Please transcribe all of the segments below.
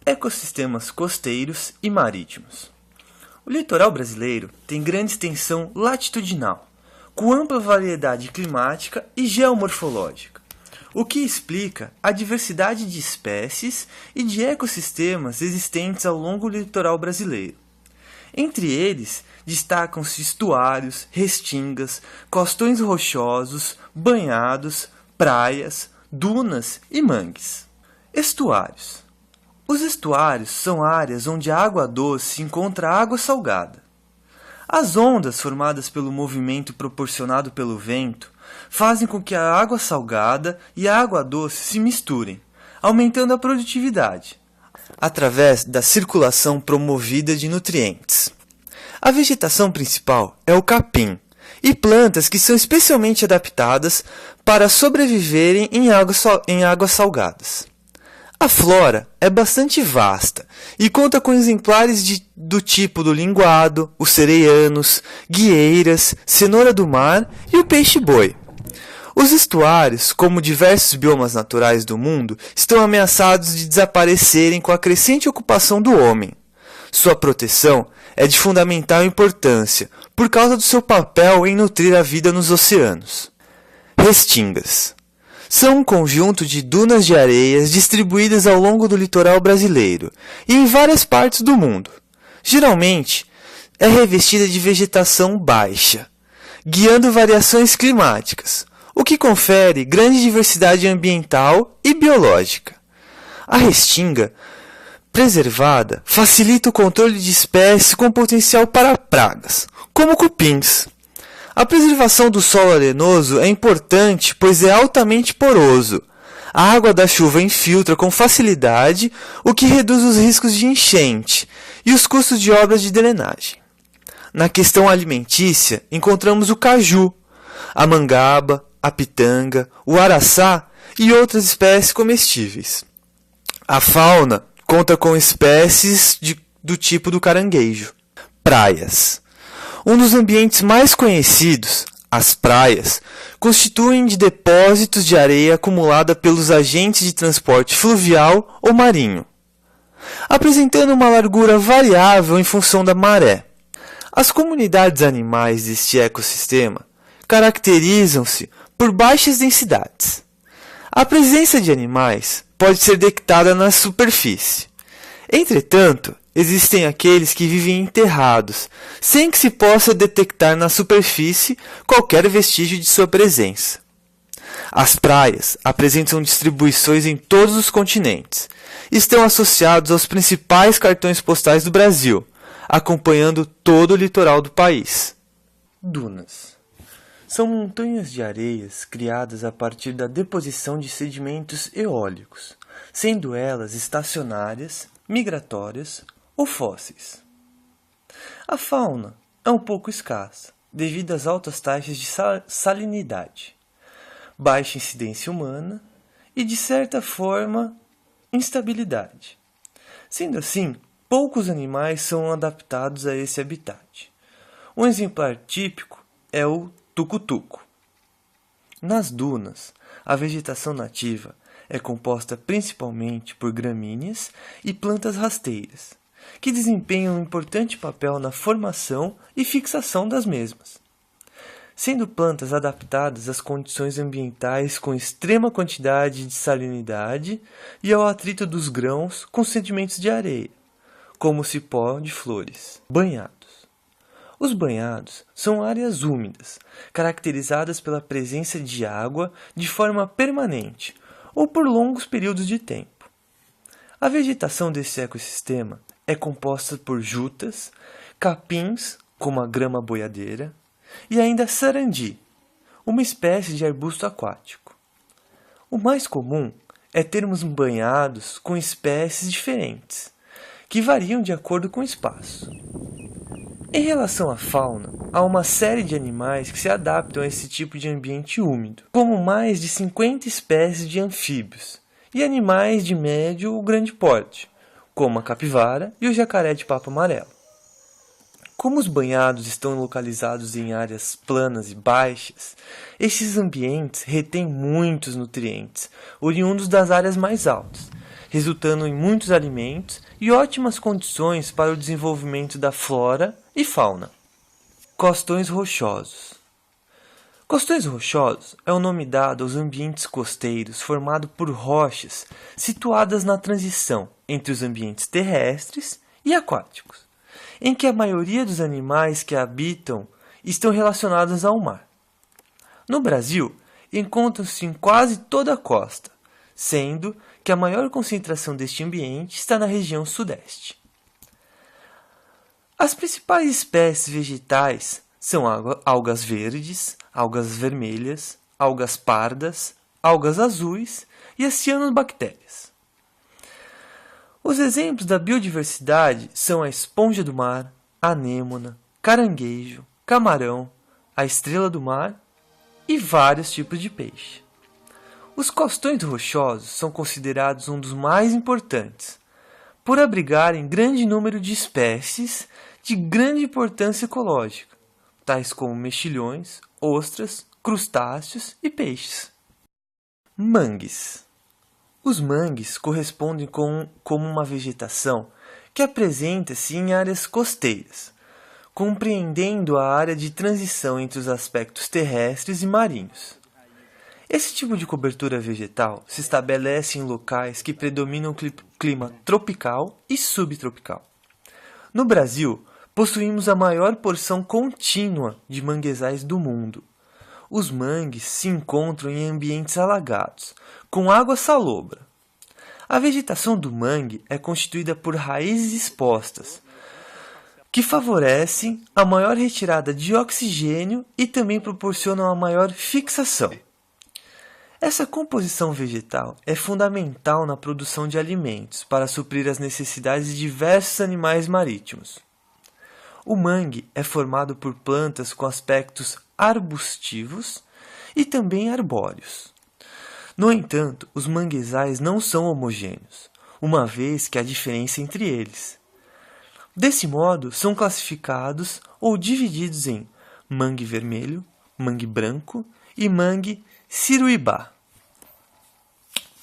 Ecossistemas costeiros e marítimos. O litoral brasileiro tem grande extensão latitudinal, com ampla variedade climática e geomorfológica, o que explica a diversidade de espécies e de ecossistemas existentes ao longo do litoral brasileiro. Entre eles, destacam-se estuários, restingas, costões rochosos, banhados, praias, dunas e mangues. Estuários. Os estuários são áreas onde a água doce encontra água salgada. As ondas formadas pelo movimento proporcionado pelo vento fazem com que a água salgada e a água doce se misturem, aumentando a produtividade, através da circulação promovida de nutrientes. A vegetação principal é o capim, e plantas que são especialmente adaptadas para sobreviverem em águas salgadas. A flora é bastante vasta e conta com exemplares do tipo do linguado, os sereianos, guieiras, cenoura do mar e o peixe-boi. Os estuários, como diversos biomas naturais do mundo, estão ameaçados de desaparecerem com a crescente ocupação do homem. Sua proteção é de fundamental importância por causa do seu papel em nutrir a vida nos oceanos. Restingas. São um conjunto de dunas de areias distribuídas ao longo do litoral brasileiro e em várias partes do mundo. Geralmente, é revestida de vegetação baixa, guiando variações climáticas, o que confere grande diversidade ambiental e biológica. A restinga preservada facilita o controle de espécies com potencial para pragas, como cupins. A preservação do solo arenoso é importante, pois é altamente poroso. A água da chuva infiltra com facilidade, o que reduz os riscos de enchente e os custos de obras de drenagem. Na questão alimentícia, encontramos o caju, a mangaba, a pitanga, o araçá e outras espécies comestíveis. A fauna conta com espécies do tipo do caranguejo. Praias. Um dos ambientes mais conhecidos, as praias, constituem de depósitos de areia acumulada pelos agentes de transporte fluvial ou marinho, apresentando uma largura variável em função da maré. As comunidades animais deste ecossistema caracterizam-se por baixas densidades. A presença de animais pode ser detectada na superfície. Entretanto, existem aqueles que vivem enterrados, sem que se possa detectar na superfície qualquer vestígio de sua presença. As praias apresentam distribuições em todos os continentes. Estão associados aos principais cartões postais do Brasil, acompanhando todo o litoral do país. Dunas. São montanhas de areias criadas a partir da deposição de sedimentos eólicos, sendo elas estacionárias, migratórias ou fósseis. A fauna é um pouco escassa, devido às altas taxas de salinidade, baixa incidência humana e, de certa forma, instabilidade. Sendo assim, poucos animais são adaptados a esse habitat. Um exemplar típico é o tucutuco. Nas dunas, a vegetação nativa é composta principalmente por gramíneas e plantas rasteiras, que desempenham um importante papel na formação e fixação das mesmas, sendo plantas adaptadas às condições ambientais com extrema quantidade de salinidade e ao atrito dos grãos com sedimentos de areia, como o cipó de flores. Banhados. Os banhados são áreas úmidas, caracterizadas pela presença de água de forma permanente ou por longos períodos de tempo. A vegetação desse ecossistema é composta por jutas, capins, como a grama boiadeira, e ainda sarandi, uma espécie de arbusto aquático. O mais comum é termos banhados com espécies diferentes, que variam de acordo com o espaço. Em relação à fauna, há uma série de animais que se adaptam a esse tipo de ambiente úmido, como mais de 50 espécies de anfíbios e animais de médio ou grande porte, como a capivara e o jacaré de papo amarelo. Como os banhados estão localizados em áreas planas e baixas, estes ambientes retêm muitos nutrientes, oriundos das áreas mais altas, resultando em muitos alimentos e ótimas condições para o desenvolvimento da flora e fauna. Costões rochosos. Costões rochosos é o nome dado aos ambientes costeiros formados por rochas situadas na transição entre os ambientes terrestres e aquáticos, em que a maioria dos animais que habitam estão relacionados ao mar. No Brasil, encontram-se em quase toda a costa, sendo que a maior concentração deste ambiente está na região sudeste. As principais espécies vegetais são algas verdes, algas vermelhas, algas pardas, algas azuis e as cianobactérias. Os exemplos da biodiversidade são a esponja do mar, a anêmona, caranguejo, camarão, a estrela do mar e vários tipos de peixe. Os costões rochosos são considerados um dos mais importantes, por abrigarem grande número de espécies de grande importância ecológica, tais como mexilhões, ostras, crustáceos e peixes. Mangues. Os mangues correspondem como uma vegetação que apresenta-se em áreas costeiras, compreendendo a área de transição entre os aspectos terrestres e marinhos. Esse tipo de cobertura vegetal se estabelece em locais que predominam o clima tropical e subtropical. No Brasil, possuímos a maior porção contínua de manguezais do mundo. Os mangues se encontram em ambientes alagados, com água salobra. A vegetação do mangue é constituída por raízes expostas, que favorecem a maior retirada de oxigênio e também proporcionam a maior fixação. Essa composição vegetal é fundamental na produção de alimentos para suprir as necessidades de diversos animais marítimos. O mangue é formado por plantas com aspectos arbustivos e também arbóreos. No entanto, os manguezais não são homogêneos, uma vez que há diferença entre eles. Desse modo, são classificados ou divididos em mangue vermelho, mangue branco e mangue ciruibá.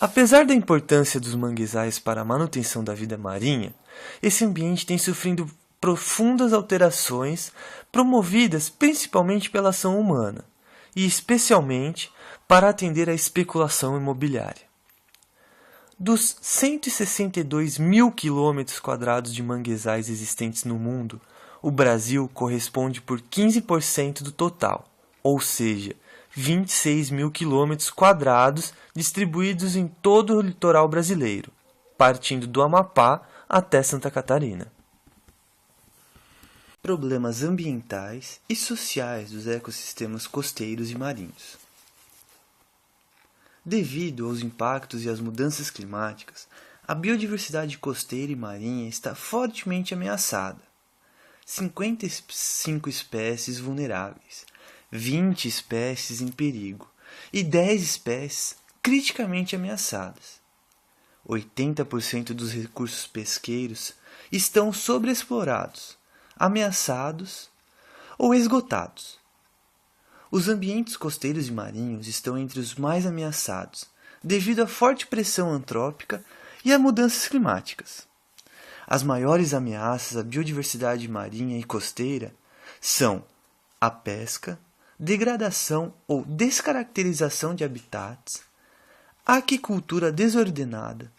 Apesar da importância dos manguezais para a manutenção da vida marinha, esse ambiente tem sofrido profundas alterações promovidas principalmente pela ação humana e especialmente para atender à especulação imobiliária. Dos 162 mil quilômetros quadrados de manguezais existentes no mundo, o Brasil corresponde por 15% do total, ou seja, 26 mil quilômetros quadrados distribuídos em todo o litoral brasileiro, partindo do Amapá até Santa Catarina. Problemas ambientais e sociais dos ecossistemas costeiros e marinhos. Devido aos impactos e às mudanças climáticas, a biodiversidade costeira e marinha está fortemente ameaçada. 55 espécies vulneráveis, 20 espécies em perigo e 10 espécies criticamente ameaçadas. 80% dos recursos pesqueiros estão sobreexplorados, ameaçados ou esgotados. Os ambientes costeiros e marinhos estão entre os mais ameaçados devido à forte pressão antrópica e a mudanças climáticas. As maiores ameaças à biodiversidade marinha e costeira são a pesca, degradação ou descaracterização de habitats, aquicultura desordenada,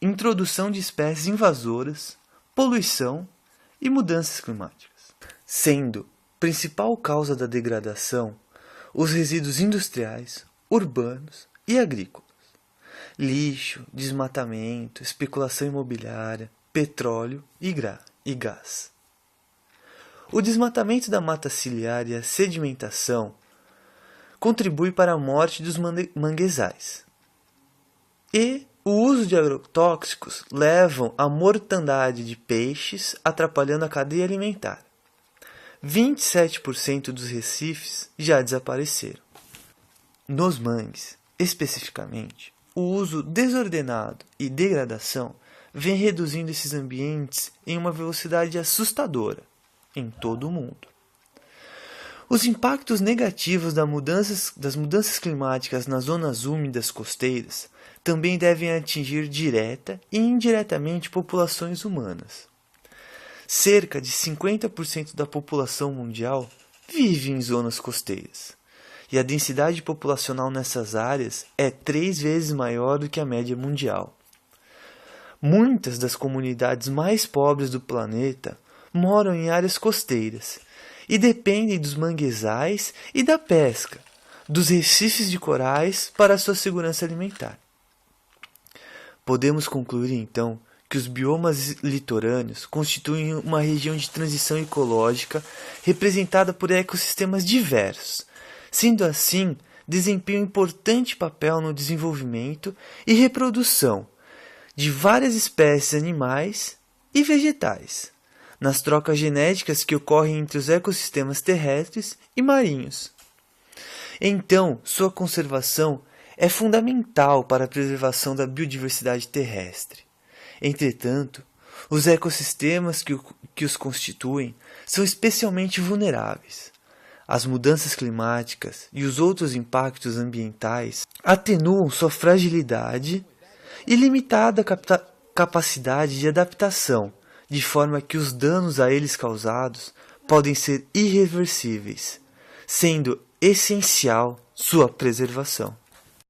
introdução de espécies invasoras, poluição e mudanças climáticas, sendo principal causa da degradação os resíduos industriais, urbanos e agrícolas, lixo, desmatamento, especulação imobiliária, petróleo e gás. O desmatamento da mata ciliar e a sedimentação contribui para a morte dos manguezais. E o uso de agrotóxicos levam à mortandade de peixes, atrapalhando a cadeia alimentar. 27% dos recifes já desapareceram. Nos mangues, especificamente, o uso desordenado e degradação vem reduzindo esses ambientes em uma velocidade assustadora em todo o mundo. Os impactos negativos das mudanças climáticas nas zonas úmidas costeiras também devem atingir direta e indiretamente populações humanas. Cerca de 50% da população mundial vive em zonas costeiras, e a densidade populacional nessas áreas é 3 vezes maior do que a média mundial. Muitas das comunidades mais pobres do planeta moram em áreas costeiras e dependem dos manguezais e da pesca, dos recifes de corais para sua segurança alimentar. Podemos concluir então que os biomas litorâneos constituem uma região de transição ecológica representada por ecossistemas diversos. Sendo assim, desempenham um importante papel no desenvolvimento e reprodução de várias espécies animais e vegetais, nas trocas genéticas que ocorrem entre os ecossistemas terrestres e marinhos. Então, sua conservação é fundamental para a preservação da biodiversidade terrestre. Entretanto, os ecossistemas que os constituem são especialmente vulneráveis. As mudanças climáticas e os outros impactos ambientais atenuam sua fragilidade e limitada capacidade de adaptação, de forma que os danos a eles causados podem ser irreversíveis, sendo essencial sua preservação.